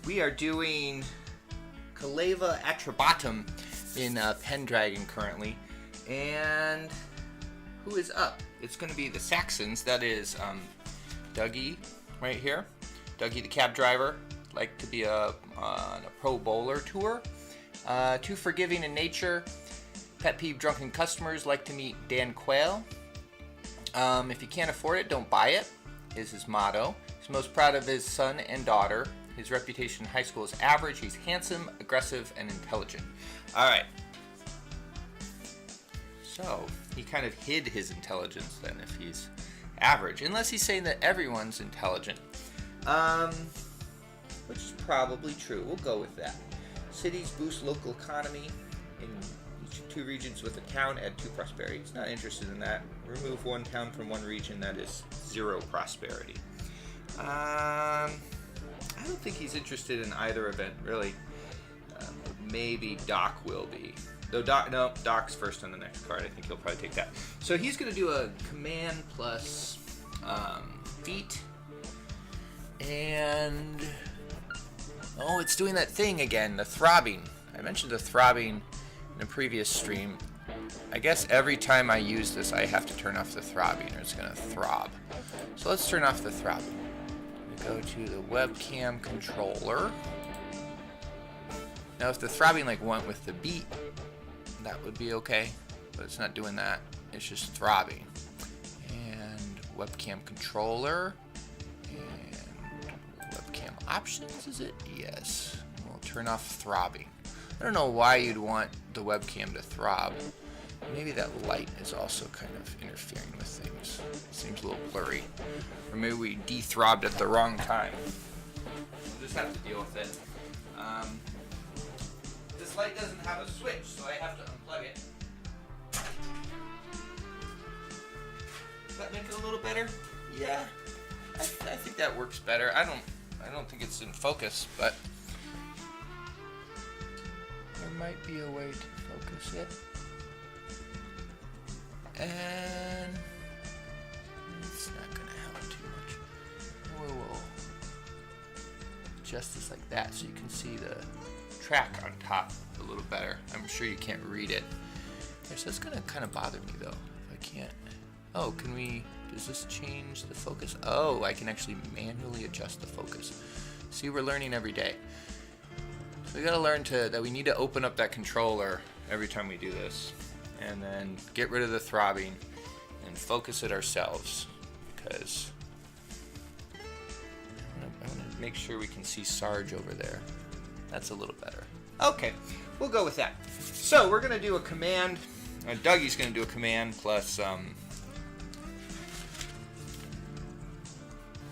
We are doing Kaleva Atrabatum in Pendragon currently. And who is up? It's going to be the Saxons. That is Dougie right here. Dougie the cab driver. Like to be on a pro bowler tour. Too forgiving in nature. Pet peeve drunken customers. Like to meet Dan Quayle. If you can't afford it, don't buy it, is his motto. He's most proud of his son and daughter. His reputation in high school is average. He's handsome, aggressive, and intelligent. Alright. So, he kind of hid his intelligence then if he's average. Unless he's saying that everyone's intelligent. Which is probably true. We'll go with that. Cities boost local economy. In each two regions with a town, add 2 prosperity. He's not interested in that. Remove 1 town from 1 region, that is 0 prosperity. I don't think he's interested in either event, really. Maybe Doc will be. Though Doc's first on the next card. I think he'll probably take that. So he's going to do a command plus feat. And... oh, it's doing that thing again, the throbbing. I mentioned the throbbing in a previous stream. I guess every time I use this, I have to turn off the throbbing, or it's going to throb. So let's turn off the throbbing. We go to the webcam controller. Now, if the throbbing went with the beat, that would be okay, but it's not doing that. It's just throbbing. And webcam controller. And webcam options, is it? Yes. We'll turn off throbbing. I don't know why you'd want the webcam to throb. Maybe that light is also kind of interfering with things. It seems a little blurry. Or maybe we de-throbbed at the wrong time. We'll just have to deal with it. This light doesn't have a switch, so I have to unplug it. Does that make it a little better? Yeah. I think that works better. I don't think it's in focus, but there might be a way to focus it. And it's not going to help too much. We'll adjust this like that so you can see the track on top a little better. I'm sure you can't read it. So that's going to kind of bother me though. If I can't. Oh, can we... does this change the focus? Oh, I can actually manually adjust the focus. See, we're learning every day. So we got to learn that we need to open up that controller every time we do this. And then get rid of the throbbing and focus it ourselves. Because I want to make sure we can see Sarge over there. That's a little better. Okay, we'll go with that. So we're going to do a command. Dougie's going to do a command plus... so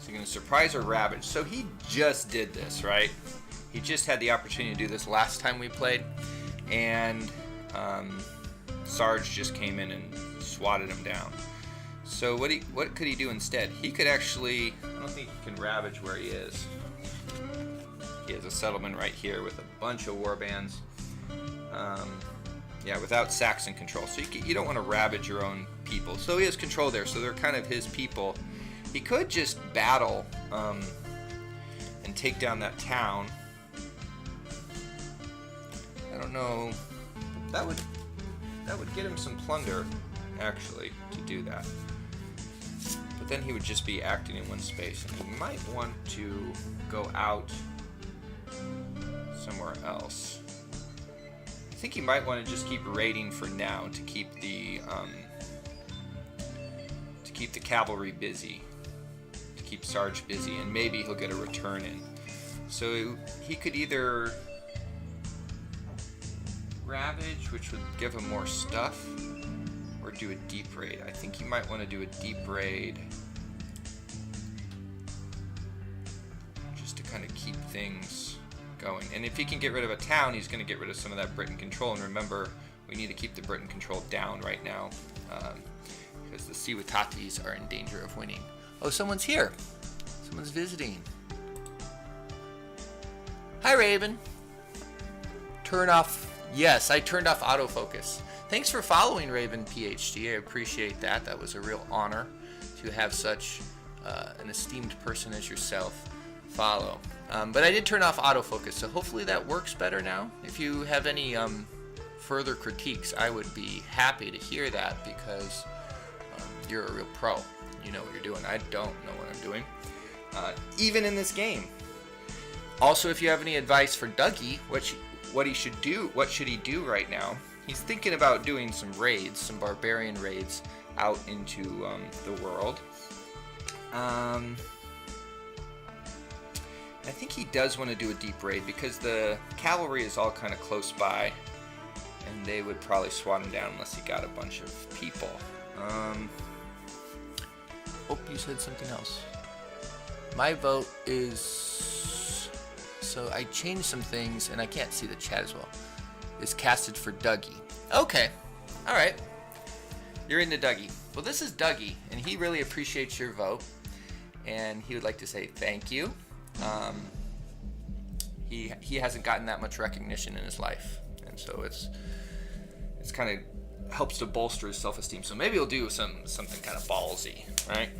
you're going to surprise or ravage. So he just did this, right? He just had the opportunity to do this last time we played. And Sarge just came in and swatted him down. So what could he do instead? He could actually... I don't think he can ravage where he is. He has a settlement right here with a bunch of warbands. Yeah, without Saxon control. So you don't want to ravage your own people. So he has control there, so they're kind of his people. He could just battle and take down that town. I don't know. That would get him some plunder, actually, to do that. But then he would just be acting in one space, and he might want to go out somewhere else. I think he might want to just keep raiding for now to keep the cavalry busy, to keep Sarge busy, and maybe he'll get a return in. So he could either ravage, which would give him more stuff, or do a deep raid. I think he might want to do a deep raid just to kind of keep things going. And if he can get rid of a town, he's going to get rid of some of that Britain control. And remember, we need to keep the Britain control down right now because the Ciwatatis are in danger of winning. Oh, someone's here. Someone's visiting. Hi, Raven. Turn off. Yes, I turned off autofocus. Thanks for following Raven PhD. I appreciate that. That was a real honor to have such an esteemed person as yourself follow. But I did turn off autofocus, so hopefully that works better now. If you have any further critiques, I would be happy to hear that, because you're a real pro. You know what you're doing. I don't know what I'm doing, even in this game. Also, if you have any advice for Dougie, what he should do, what should he do right now? He's thinking about doing some raids, some barbarian raids out into the world. I think he does want to do a deep raid, because the cavalry is all kind of close by, and they would probably swat him down unless he got a bunch of people. Oh, you said something else. My vote is... So I changed some things, and I can't see the chat as well. Is casted for Dougie. Okay. Alright. You're into Dougie. Well, this is Dougie, and he really appreciates your vote, and he would like to say thank you. He hasn't gotten that much recognition in his life, and so it's kind of helps to bolster his self-esteem. So maybe he'll do something kind of ballsy, right?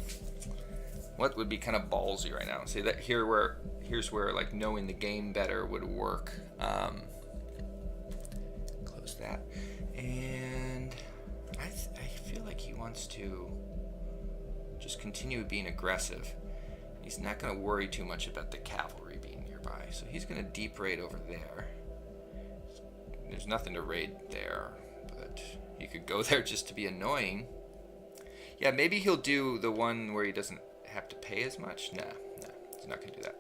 What would be kind of ballsy right now? See that here's where like knowing the game better would work. Close that, and I feel like he wants to just continue being aggressive. He's not going to worry too much about the cavalry being nearby, so he's going to deep raid over there. There's nothing to raid there, but he could go there just to be annoying. Yeah, maybe he'll do the one where he doesn't have to pay as much. Nah, he's not going to do that.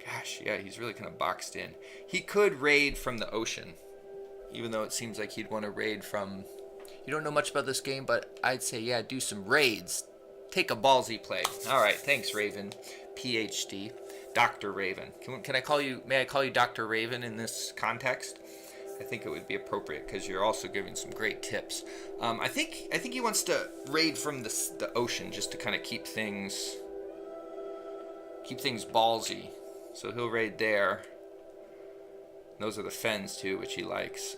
Gosh, yeah, he's really kind of boxed in. He could raid from the ocean, even though it seems like he'd want to raid from... You don't know much about this game, but I'd say, yeah, do some raids. Take a ballsy play. All right, thanks, Raven. PhD. Dr. Raven. Can I call you... May I call you Dr. Raven in this context? I think it would be appropriate, because you're also giving some great tips. I think he wants to raid from the ocean, just to kind of keep things ballsy. So he'll raid there. Those are the fens too, which he likes.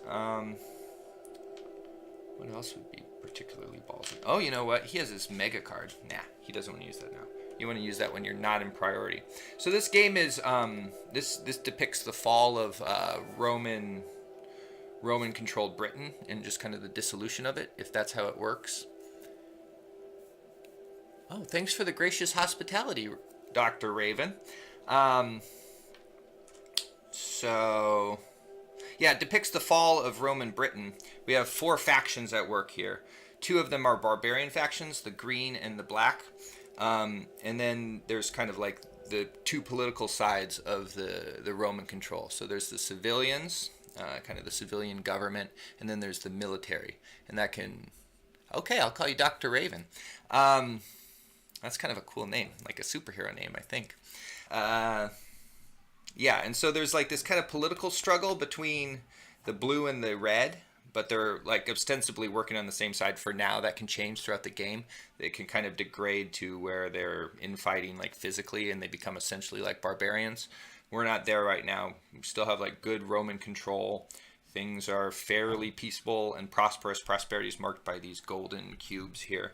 What else would be particularly ballsy? Oh, you know what? He has this mega card. Nah, he doesn't want to use that now. You want to use that when you're not in priority. So this game is this depicts the fall of Roman-controlled Britain, and just kind of the dissolution of it, if that's how it works. Oh, thanks for the gracious hospitality, Dr. Raven. So, yeah, it depicts the fall of Roman Britain. We have 4 factions at work here. 2 of them are barbarian factions, the green and the black. And then there's kind of like the 2 political sides of the Roman control. So there's the civilians, kind of the civilian government, and then there's the military. And that can... Okay, I'll call you Dr. Raven. That's kind of a cool name, like a superhero name, I think. Yeah, and so there's like this kind of political struggle between the blue and the red, but they're like ostensibly working on the same side for now. That can change throughout the game. They can kind of degrade to where they're infighting like physically, and they become essentially like barbarians. We're not there right now. We still have like good Roman control. Things are fairly peaceful and prosperous. Prosperity is marked by these golden cubes here.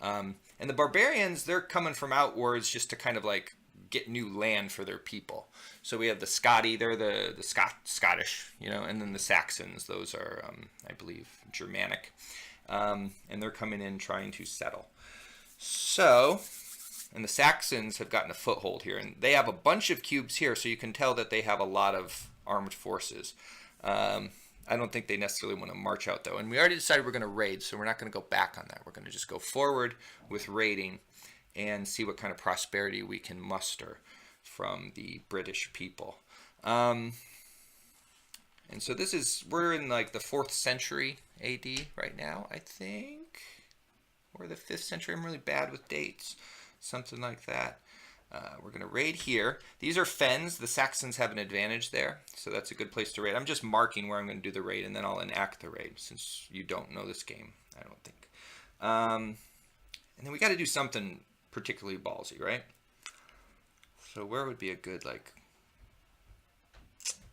And the barbarians, they're coming from outwards just to kind of like get new land for their people. So we have the Scotti, they're the Scottish, you know, and then the Saxons, those are, I believe, Germanic. And they're coming in trying to settle. So, and the Saxons have gotten a foothold here, and they have a bunch of cubes here, so you can tell that they have a lot of armed forces. I don't think they necessarily want to march out, though. And we already decided we're going to raid, so we're not going to go back on that. We're going to just go forward with raiding and see what kind of prosperity we can muster from the British people. And so we're in like the 4th century AD right now, I think. Or the 5th century. I'm really bad with dates. Something like that. We're going to raid here. These are fens. The Saxons have an advantage there, so that's a good place to raid. I'm just marking where I'm going to do the raid, and then I'll enact the raid, since you don't know this game, I don't think. And then we got to do something particularly ballsy, right? So where would be a good, like...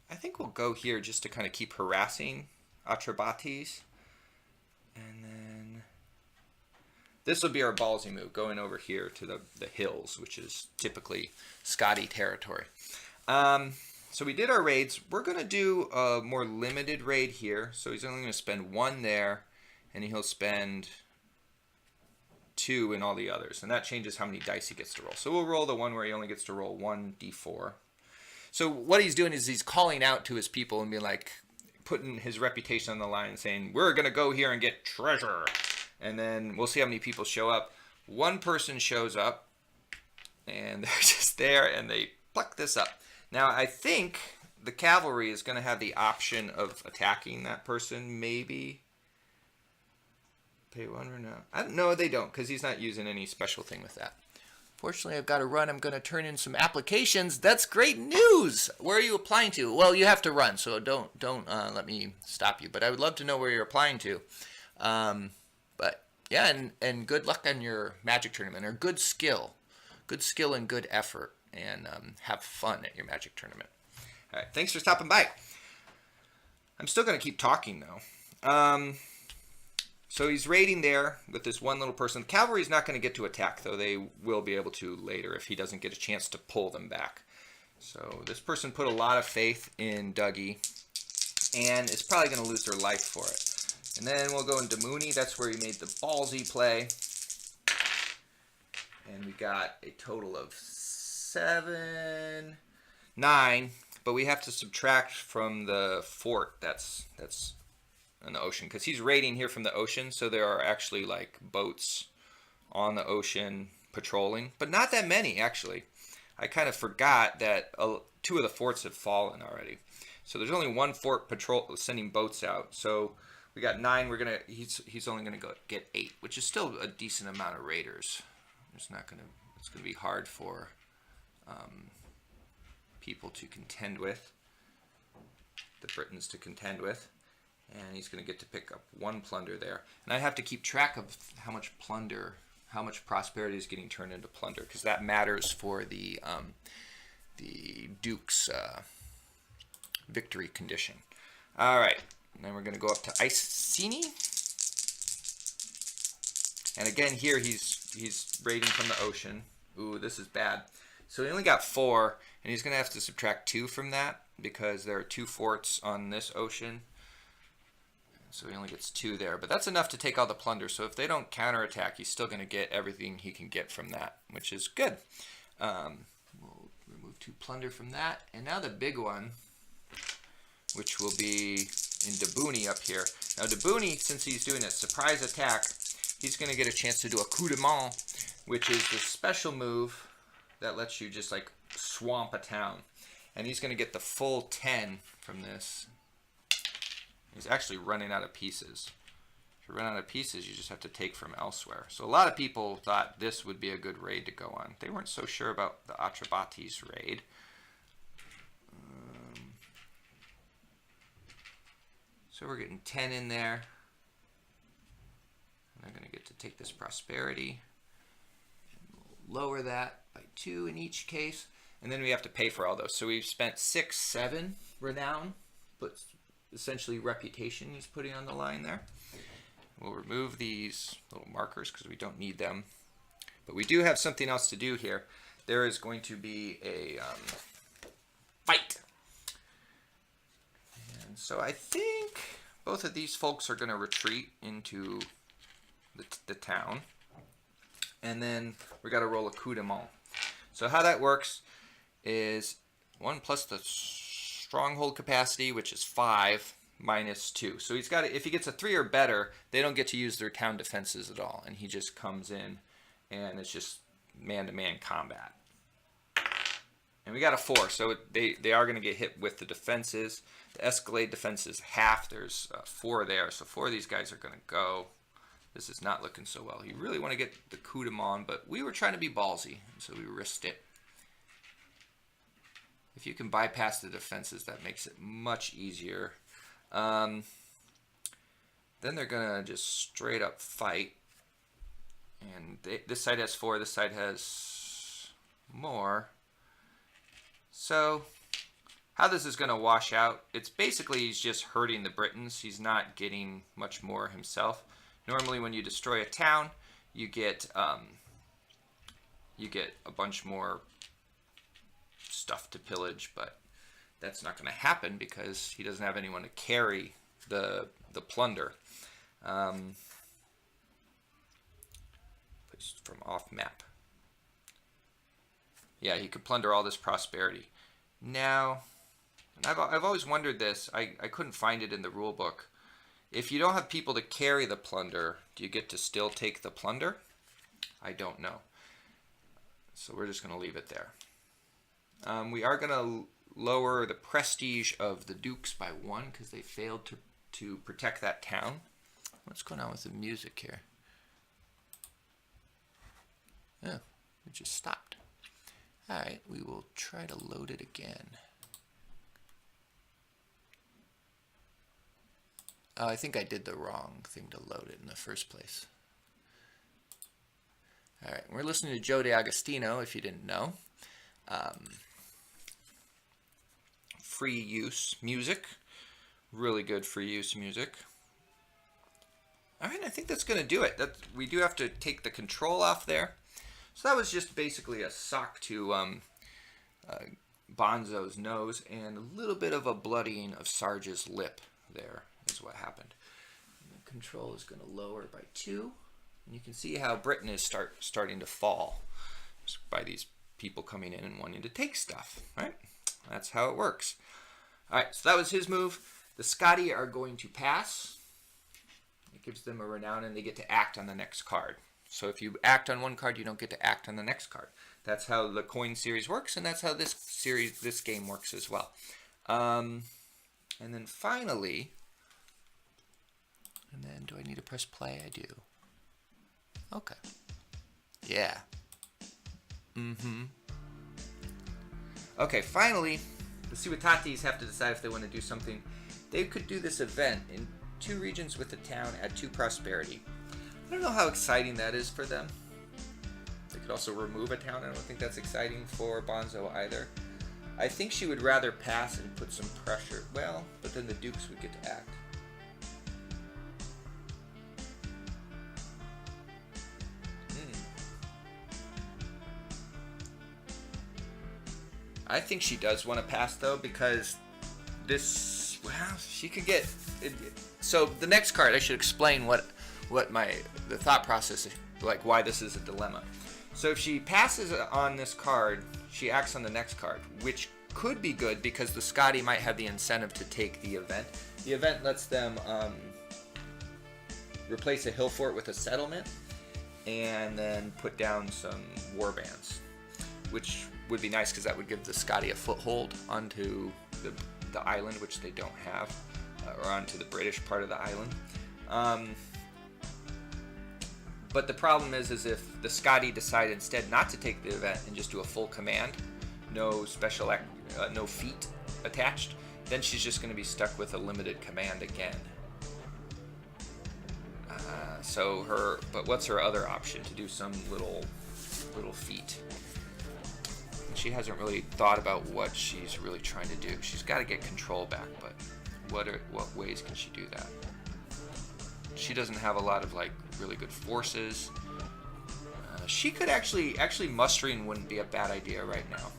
I think we'll go here just to kind of keep harassing Atrebates. And then... This will be our ballsy move, going over here to the hills, which is typically Scotti territory. So we did our raids. We're going to do a more limited raid here. So he's only going to spend 1 there, and he'll spend 2 in all the others. And that changes how many dice he gets to roll. So we'll roll the one where he only gets to roll 1d4. So what he's doing is he's calling out to his people and being like, putting his reputation on the line and saying, we're going to go here and get treasure. And then we'll see how many people show up. One person shows up, and they're just there, and they pluck this up. Now, I think the cavalry is going to have the option of attacking that person, maybe. Pay 1 or no? No, they don't, because he's not using any special thing with that. Fortunately, I've got to run. I'm going to turn in some applications. That's great news. Where are you applying to? Well, you have to run, so don't let me stop you. But I would love to know where you're applying to. But yeah, and good luck on your magic tournament, or good skill and good effort, and have fun at your magic tournament. All right, thanks for stopping by. I'm still going to keep talking though. So he's raiding there with this one little person. The cavalry's not going to get to attack, though. They will be able to later if he doesn't get a chance to pull them back. So this person put a lot of faith in Dougie, and is probably going to lose their life for it. And then we'll go into Mooney. That's where he made the ballsy play. And we got a total of 9, but we have to subtract from the fort that's in the ocean, because he's raiding here from the ocean, so there are actually like boats on the ocean patrolling, but not that many actually. I kind of forgot that 2 of the forts have fallen already, so there's only 1 fort patrol sending boats out. So we got 9. He's only gonna go get 8, which is still a decent amount of raiders. It's gonna be hard for people to contend with, the Britons to contend with. And he's going to get to pick up 1 plunder there. And I have to keep track of how much prosperity is getting turned into plunder, because that matters for the Duke's victory condition. All right, and then we're going to go up to Iceni. And again, here he's raiding from the ocean. Ooh, this is bad. So he only got 4, and he's going to have to subtract 2 from that, because there are 2 forts on this ocean. So he only gets 2 there, but that's enough to take all the plunder. So if they don't counterattack, he's still going to get everything he can get from that, which is good. We'll remove 2 plunder from that. And now the big one, which will be in Dabuni up here. Now Dabuni, since he's doing a surprise attack, he's going to get a chance to do a coup de main, which is the special move that lets you just like swamp a town. And he's going to get the full 10 from this. He's actually running out of pieces. If you run out of pieces, you just have to take from elsewhere. So a lot of people thought this would be a good raid to go on. They weren't so sure about the Atrebates raid. So we're getting 10 in there. And I'm going to get to take this prosperity. And we'll lower that by 2 in each case. And then we have to pay for all those. So we've spent 6, 7 renown, but essentially reputation he's putting on the line there. We'll remove these little markers because we don't need them. But we do have something else to do here. There is going to be a fight. And so I think both of these folks are going to retreat into the town. And then we got to roll a coup de main. So how that works is 1 plus the stronghold capacity, which is 5, minus 2. So he's got, if he gets a 3 or better, they don't get to use their town defenses at all, and he just comes in, and it's just man-to-man combat. And we got a 4, so they are going to get hit with the defenses. The Escalade defense is half. There's 4 there, so 4 of these guys are going to go. This is not looking so well. You really want to get the coup de main, but we were trying to be ballsy, so we risked it. If you can bypass the defenses, that makes it much easier. Then they're going to just straight up fight. And this side has 4, this side has more. So how this is going to wash out, it's basically he's just hurting the Britons. He's not getting much more himself. Normally when you destroy a town, you get a bunch more stuff to pillage, but that's not going to happen because he doesn't have anyone to carry the plunder. From off map. Yeah, he could plunder all this prosperity. Now, and I've always wondered this. I couldn't find it in the rule book. If you don't have people to carry the plunder, do you get to still take the plunder? I don't know. So we're just going to leave it there. We are going to lower the prestige of the Dukes by 1 because they failed to protect that town. What's going on with the music here? Oh, it just stopped. Alright, we will try to load it again. Oh, I think I did the wrong thing to load it in the first place. Alright, we're listening to Joe DeAgostino, if you didn't know. Free use music. Really good free use music. Alright, I think that's going to do it. We do have to take the control off there. So that was just basically a sock to Bonzo's nose and a little bit of a bloodying of Sarge's lip there is what happened. And the control is going to lower by 2. And you can see how Britain is starting to fall just by these people coming in and wanting to take stuff, right? That's how it works. All right, so that was his move. The Scotty are going to pass. It gives them a renown and they get to act on the next card. So if you act on one card, you don't get to act on the next card. That's how the coin series works, and that's how this game works as well. And then finally, and then do I need to press play? I do. Okay. Yeah. Okay, finally, the Ciuitatis have to decide if they want to do something. They could do this event in 2 regions with the town at 2 prosperity. I don't know how exciting that is for them. They could also remove a town. I don't think that's exciting for Bonzo either. I think she would rather pass and put some pressure. Well, but then the Dukes would get to act. I think she does want to pass though, because this, well, she could get. So the next card, I should explain what the thought process is, like why this is a dilemma. So if she passes on this card, she acts on the next card, which could be good because the Scotty might have the incentive to take the event. The event lets them replace a hill fort with a settlement and then put down some war bands, which would be nice because that would give the Scotty a foothold onto the island, which they don't have, or onto the British part of the island. But the problem is if the Scotty decide instead not to take the event and just do a full command, no special no feat attached, then she's just going to be stuck with a limited command again. But what's her other option? To do some little feat. She hasn't really thought about what she's really trying to do. She's got to get control back, but what ways can she do that? She doesn't have a lot of really good forces. She could actually mustering wouldn't be a bad idea right now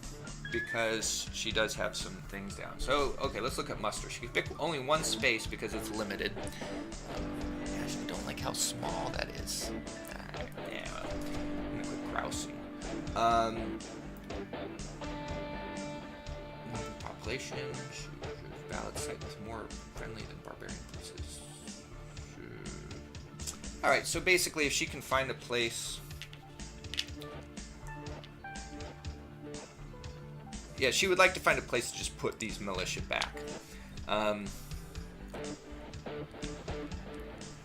because she does have some things down. So okay, let's look at muster. She can pick only 1 space because it's limited. I actually don't like how small that is. Yeah, I'm gonna quit grousing. Population. Ballot site is more friendly than barbarian places. Alright, so basically if she can find a place... Yeah, she would like to find a place to just put these militia back.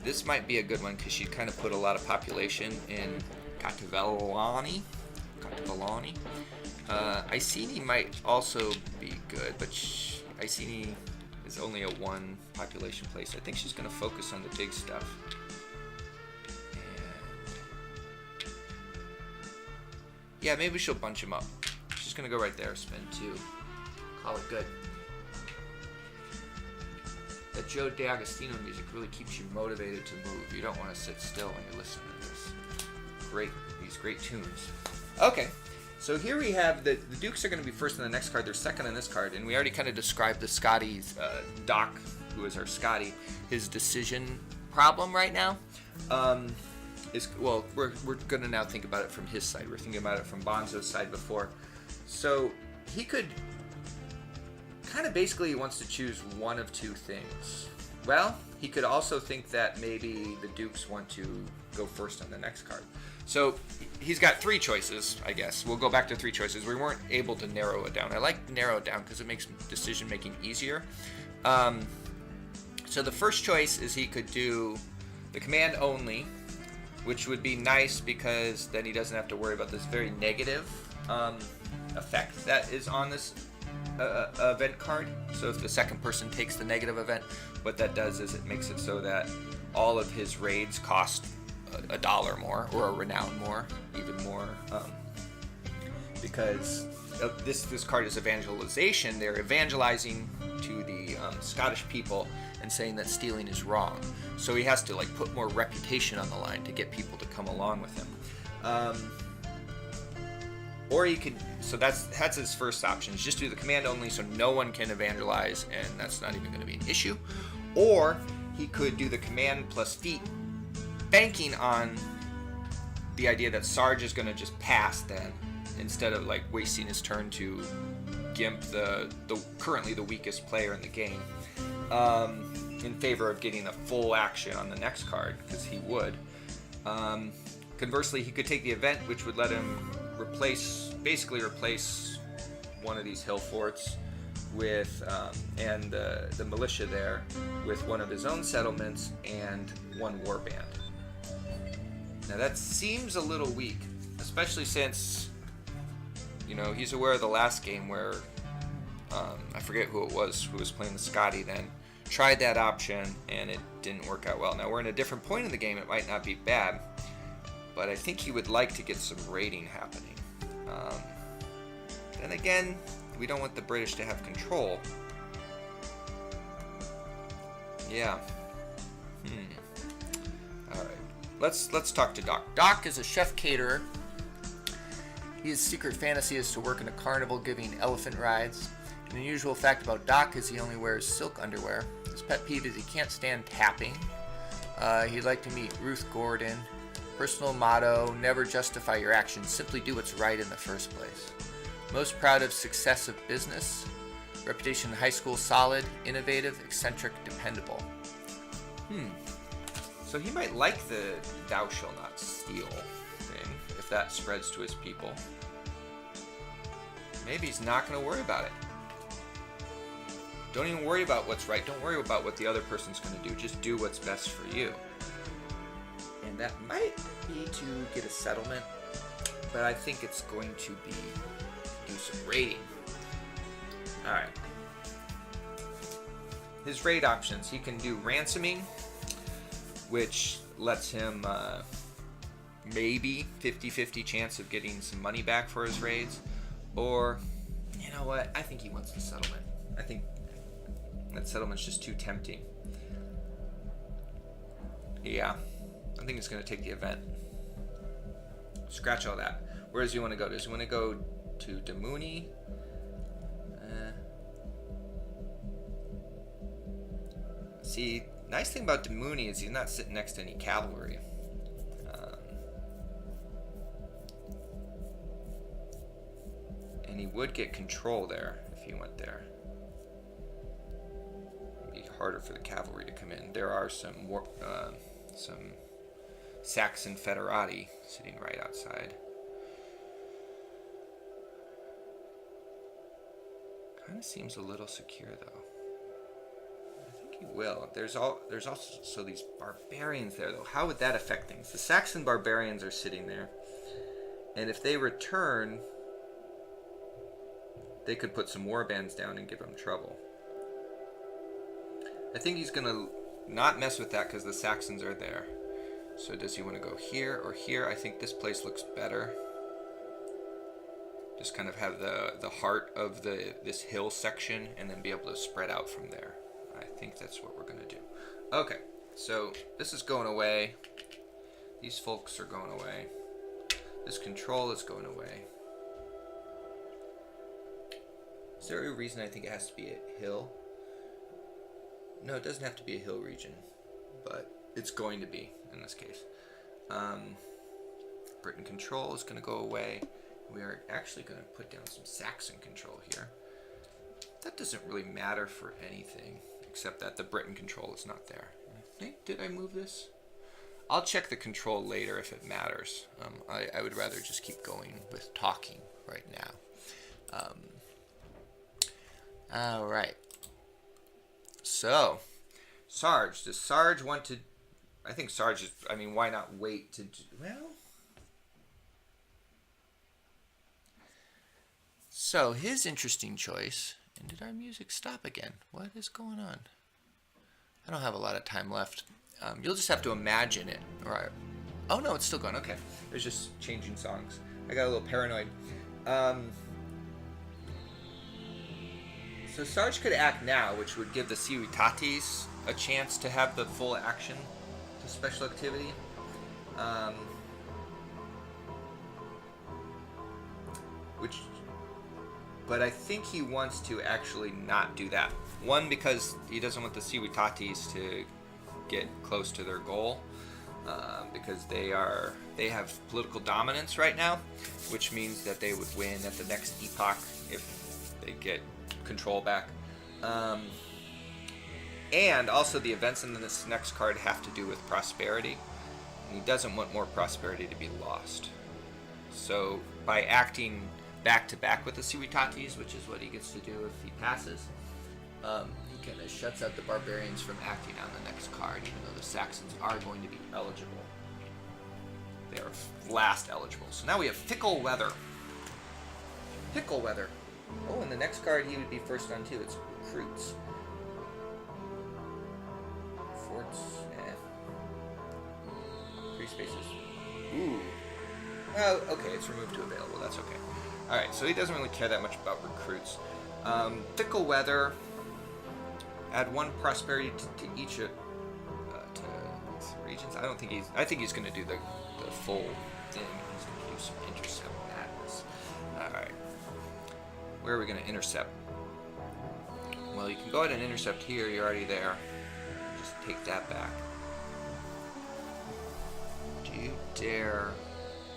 This might be a good one because she kind of put a lot of population in Catavellani. Iceni might also be good, but Iceni is only a 1 population place. I think she's going to focus on the big stuff. And yeah, maybe she'll bunch them up. She's going to go right there, spend 2. Call it good. That Joe DeAgostino music really keeps you motivated to move. You don't want to sit still when you listen to this. These great tunes. Okay. So here we have the Dukes are going to be first on the next card. They're second on this card, and we already kind of described the Scotty's Doc, who is our Scotty, his decision problem right now. We're going to now think about it from his side. We're thinking about it from Bonzo's side before. So he could kind of basically wants to choose one of two things. Well, he could also think that maybe the Dukes want to go first on the next card. So he's got three choices, I guess. We'll go back to three choices. We weren't able to narrow it down. I like to narrow it down because it makes decision making easier. So the first choice is he could do the command only, which would be nice because then he doesn't have to worry about this very negative effect that is on this event card. So if the second person takes the negative event, what that does is it makes it so that all of his raids cost $1 more, or a renown more, even more, because this card is evangelization. They're evangelizing to the Scottish people and saying that stealing is wrong. So he has to like put more reputation on the line to get people to come along with him. Or he could, so that's his first option, is just do the command only so no one can evangelize, and that's not even going to be an issue. Or he could do the command plus feat, banking on the idea that Sarge is going to just pass then, instead of like wasting his turn to gimp the currently the weakest player in the game, in favor of getting a full action on the next card, because he would. Conversely, he could take the event, which would let him basically replace one of these hill forts with and the militia there with one of his own settlements and one warband. Now that seems a little weak, especially since, you know, he's aware of the last game where I forget who it was who was playing the Scotty then, tried that option and it didn't work out well. Now we're in a different point in the game, it might not be bad, but I think he would like to get some raiding happening. Then again, we don't want the British to have control. Yeah. Alright. Let's talk to Doc. Doc is a chef caterer. His secret fantasy is to work in a carnival giving elephant rides. An unusual fact about Doc is he only wears silk underwear. His pet peeve is he can't stand tapping. He'd like to meet Ruth Gordon. Personal motto, never justify your actions, simply do what's right in the first place. Most proud of success of business. Reputation in high school, solid, innovative, eccentric, dependable. So he might like the thou shall not steal thing, if that spreads to his people. Maybe he's not going to worry about it. Don't even worry about what's right. Don't worry about what the other person's going to do. Just do what's best for you. And that might be to get a settlement, but I think it's going to be do some raiding. Alright. His raid options. He can do ransoming, which lets him maybe 50-50 chance of getting some money back for his raids. Or, you know what? I think he wants the settlement. I think that settlement's just too tempting. Yeah. I think it's going to take the event. Scratch all that. Where does he want to go? Does he want to go to Damuni? See, nice thing about Damuni is he's not sitting next to any cavalry. And he would get control there if he went there. It'd be harder for the cavalry to come in. There are some Saxon Federati sitting right outside. Kind of seems a little secure though. I think he will. There's also these barbarians there though. How would that affect things? The Saxon barbarians are sitting there, and if they return, they could put some warbands down and give him trouble. I think he's gonna not mess with that because the Saxons are there. So does he want to go here or here? I think this place looks better. Just kind of have the heart of this hill section and then be able to spread out from there. I think that's what we're going to do. Okay, so this is going away. These folks are going away. This control is going away. Is there a reason I think it has to be a hill? No, it doesn't have to be a hill region, but it's going to be in this case. Britain control is going to go away. We are actually going to put down some Saxon control here. That doesn't really matter for anything, except that the Britain control is not there. I think, did I move this? I'll check the control later if it matters. I would rather just keep going with talking right now. All right. So, Sarge. Does Sarge want to... I think Sarge is... I mean, why not wait to... Well... So, his interesting choice... And did our music stop again? What is going on? I don't have a lot of time left. You'll just have to imagine it. Oh, no, it's still going. Okay. It's just changing songs. I got a little paranoid. So Sarge could act now, which would give the Ciutatis a chance to have the full action to special activity. But I think he wants to actually not do that. One, because he doesn't want the Ciutatis to get close to their goal, because they have political dominance right now, which means that they would win at the next Epoch if they get control back. And also the events in this next card have to do with prosperity, and he doesn't want more prosperity to be lost. So by acting back-to-back with the Ciutatis, which is what he gets to do if he passes, he kind of shuts out the barbarians from acting on the next card, even though the Saxons are going to be eligible. They are last eligible. So now we have fickle weather. Fickle weather. Oh, and the next card he would be first on too. It's recruits. Forts. 3 spaces. Ooh. Oh, okay. It's removed to available. That's okay. Alright, so he doesn't really care that much about recruits. Fickle weather. Add 1 prosperity to each to regions. I think he's going to do the full thing. He's going to use some intercept madness. Alright. Where are we going to intercept? Well, you can go ahead and intercept here. You're already there. Just take that back. Do you dare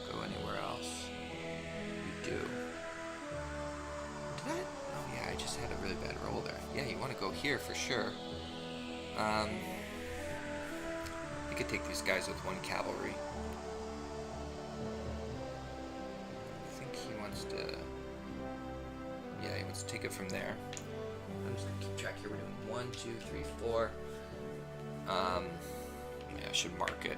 go anywhere else? You do. Did I? Oh yeah, I just had a really bad roll there. Yeah, you want to go here for sure. You could take these guys with 1 cavalry. I think he wants to... Yeah, he wants to take it from there. I'm just going to keep track here. We're doing 1, 2, 3, 4. Yeah, I should mark it.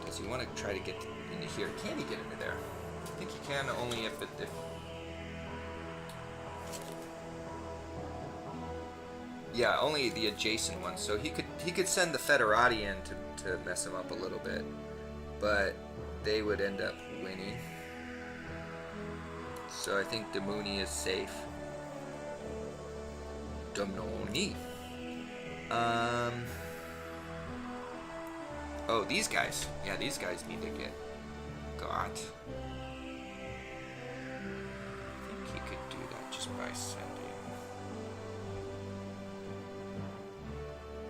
Does he want to try to get into here? Can he get into there? I think he can only if yeah, only the adjacent ones. So he could send the Federati in to mess him up a little bit, but they would end up winning. So I think Demuni is safe. Demoni. Oh, these guys. Yeah, these guys need to get got. I think he could do that just by sending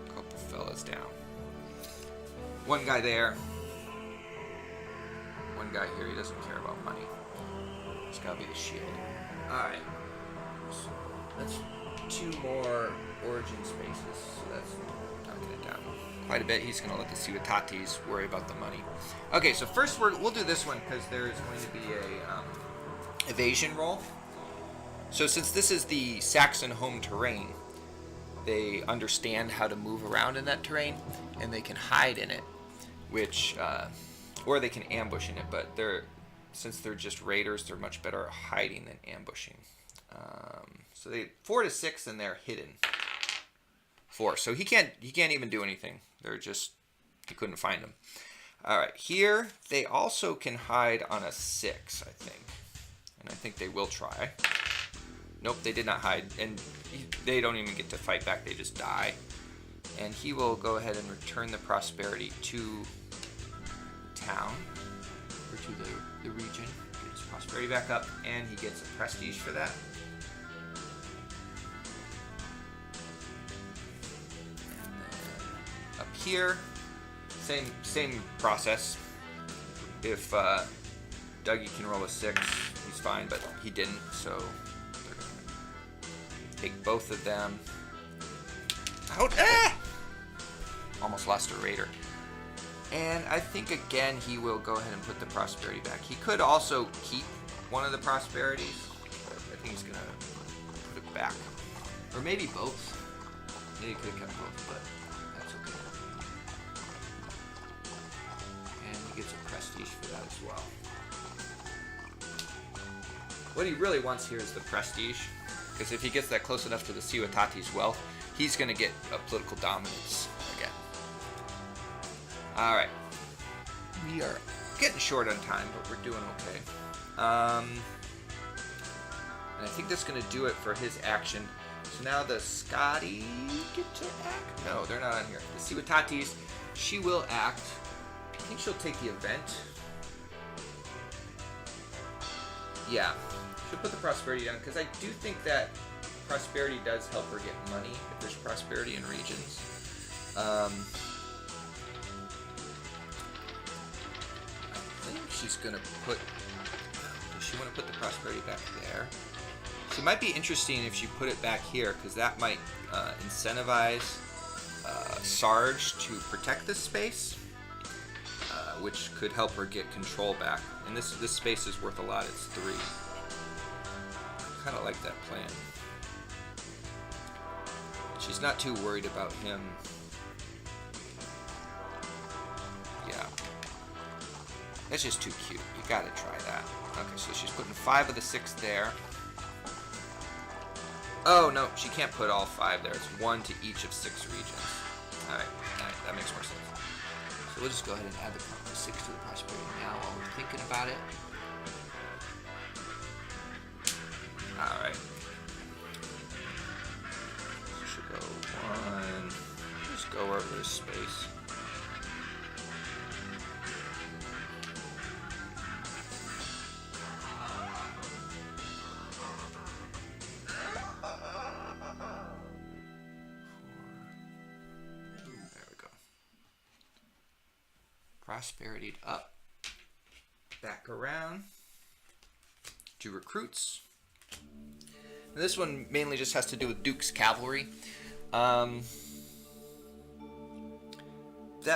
a couple fellas down. 1 guy there. 1 guy here. He doesn't care about money. It's gotta be the shield. Alright. So that's 2 more origin spaces. So that's knocking it down quite a bit. He's going to let the Ciutatis worry about the money. Okay, so first we'll do this one because there's going to be a evasion roll. So since this is the Saxon home terrain, they understand how to move around in that terrain, and they can hide in it, which or they can ambush in it. But since they're just raiders, they're much better at hiding than ambushing. So they 4 to 6, and they're hidden. 4. So he can't even do anything. He couldn't find them. All right, here they also can hide on a 6, I think, and I think they will try. Nope, they did not hide, and they don't even get to fight back. They just die, and he will go ahead and return the prosperity to town, or to the region, get his prosperity back up, and he gets a prestige for that. And then up here, same process. If Dougie can roll a 6, he's fine, but he didn't, so they're gonna take both of them out. Almost lost a raider. And I think again he will go ahead and put the prosperity back. He could also keep one of the prosperities, but I think he's gonna put it back. Or maybe both. Maybe he could have kept both, but that's okay. And he gets a prestige for that as well. What he really wants here is the prestige, because if he gets that close enough to the Ciutatati's wealth, he's gonna get a political dominance again. Alright. We are getting short on time, but we're doing okay. And I think that's going to do it for his action. So now the Scotty get to act? No, they're not on here. The Ciutatati's, she will act. I think she'll take the event. Yeah. She'll put the prosperity down, because I do think that prosperity does help her get money if there's prosperity in regions. I think she's gonna put. Does she want to put the prosperity back there? So it might be interesting if she put it back here, because that might incentivize Sarge to protect this space, which could help her get control back. And this space is worth a lot. It's 3. I kind of like that plan. She's not too worried about him. Yeah. That's just too cute. You gotta try that. Okay, so she's putting 5 of the 6 there. Oh, no, she can't put all 5 there. It's 1 to each of 6 regions. Alright, that makes more sense. So we'll just go ahead and add the 6 to the prosperity now while we're thinking about it. Alright. Should go 1. Just go over this space. Prosperity up, back around to recruits. And this one mainly just has to do with Duke's cavalry. That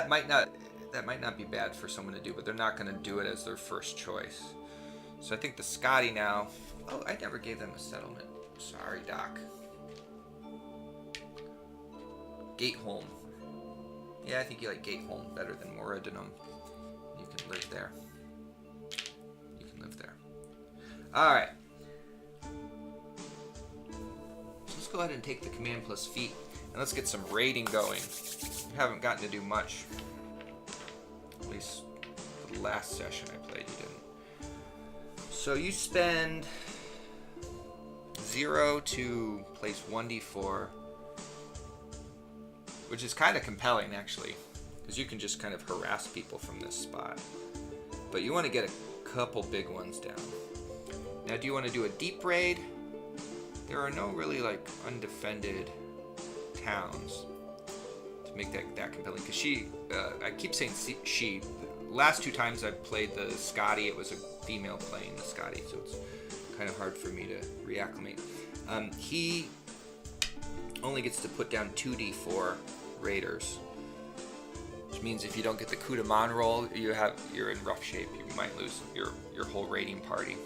might not be bad for someone to do, but they're not going to do it as their first choice. So I think the Scotty now. Oh, I never gave them a settlement. Sorry, Doc. Gateholm. Yeah, I think you like Gateholm better than Moradinum. You can live there. You can live there. Alright. So let's go ahead and take the command plus feat. And let's get some raiding going. We haven't gotten to do much. At least for the last session I played, you didn't. So you spend 0 to place 1d4. Which is kind of compelling, actually, because you can just kind of harass people from this spot. But you want to get a couple big ones down. Now, do you want to do a deep raid? There are no really, like, undefended towns to make that compelling. Because I keep saying she. The last 2 times I played the Scotty, it was a female playing the Scotty, so it's kind of hard for me to reacclimate. He only gets to put down 2d4 raiders, which means if you don't get the coup de main roll, you're in rough shape. You might lose your whole raiding party.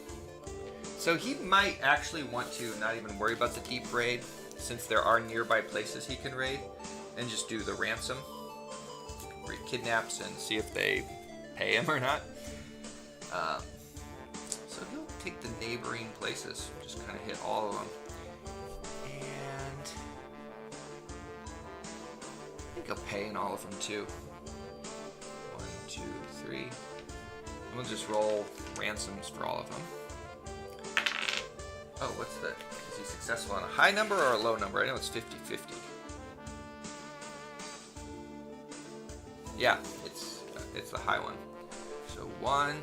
So he might actually want to not even worry about the deep raid, since there are nearby places he can raid, and just do the ransom, where he kidnaps and see if they pay him or not. So he'll take the neighboring places, just kind of hit all of them. I think he'll pay in all of them too. 1, 2, 3. And we'll just roll ransoms for all of them. Oh, what's that? Is he successful on a high number or a low number? I know it's 50-50. Yeah, it's the high one. So 1,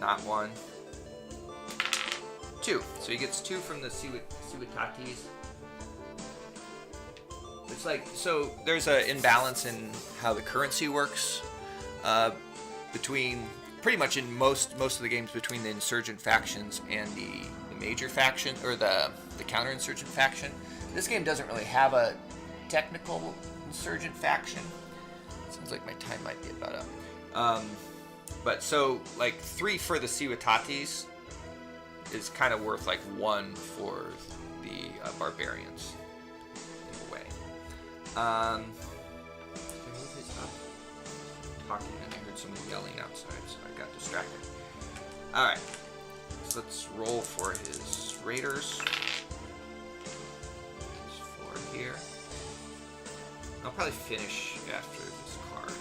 not 1, 2. So he gets 2 from the Ciuitatis. It's like, so there's an imbalance in how the currency works between, pretty much in most of the games, between the insurgent factions and the major faction, or the counter-insurgent faction. This game doesn't really have a technical insurgent faction. Sounds like my time might be about up. But so, like, 3 for the Ciuitatis is kind of worth like 1 for the barbarians, in a way. Did I move his up? Talking, and I heard someone yelling outside, so I got distracted. Alright, so let's roll for his raiders. There's 4 here. I'll probably finish after this card.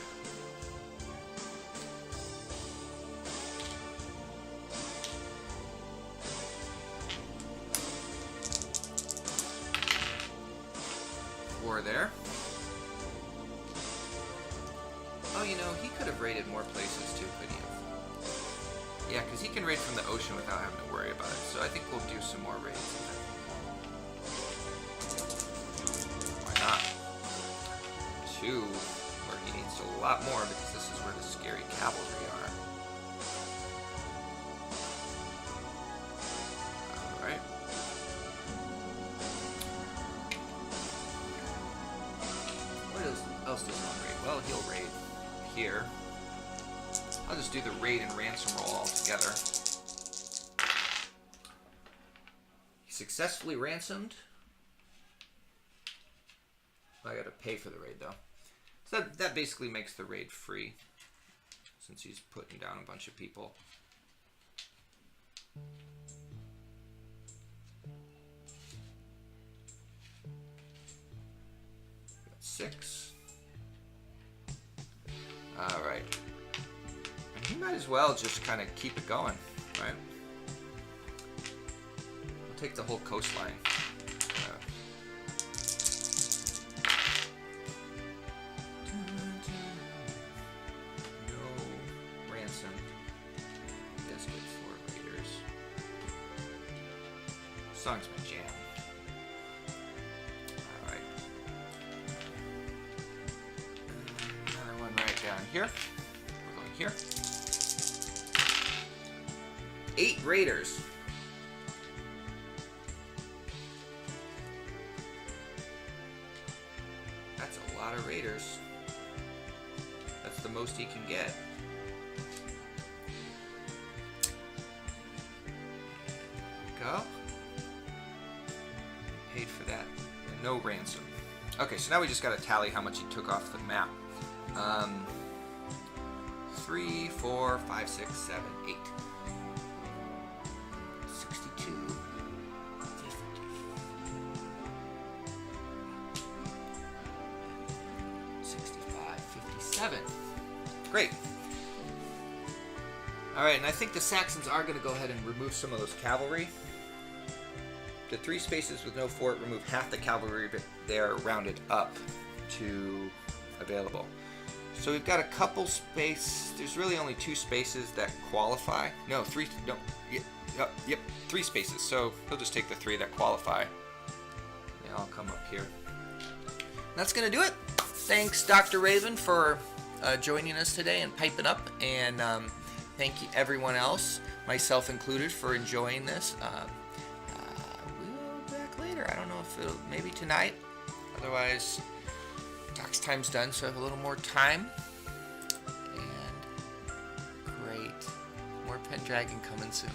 There. Oh, you know, he could have raided more places too, couldn't he have? Yeah, because he can raid from the ocean without having to worry about it. So I think we'll do some more raids. Why not? 2, where he needs a lot more because this is where the scary cavalry are. Alright. Else does not raid? Well, he'll raid here. I'll just do the raid and ransom roll all together. He successfully ransomed. I gotta pay for the raid though. So that basically makes the raid free, since he's putting down a bunch of people. Got 6. Alright. And he might as well just kind of keep it going, right? We'll take the whole coastline. No ransom. He does get 4 raiders. Song's my jam. Here. We're going here. 8 raiders. That's a lot of raiders. That's the most he can get. Go. Paid for that. No ransom. Okay, so now we just got to tally how much he took off the map. 3, 4, 5, 6, 7, 8. 62. 50. 65, 57. Great. Alright, and I think the Saxons are going to go ahead and remove some of those cavalry. The 3 spaces with no fort remove half the cavalry, but they're rounded up to available. So we've got a couple space. There's really only 2 spaces that qualify. No, 3. No, yep, 3 spaces. So he'll just take the 3 that qualify. Yeah, I'll come up here. That's gonna do it. Thanks, Dr. Raven, for joining us today and piping up, and thank you everyone else, myself included, for enjoying this. We'll be back later. I don't know if it'll, maybe tonight. Otherwise, Doc's time's done, so I have a little more time. And great. More Pendragon coming soon.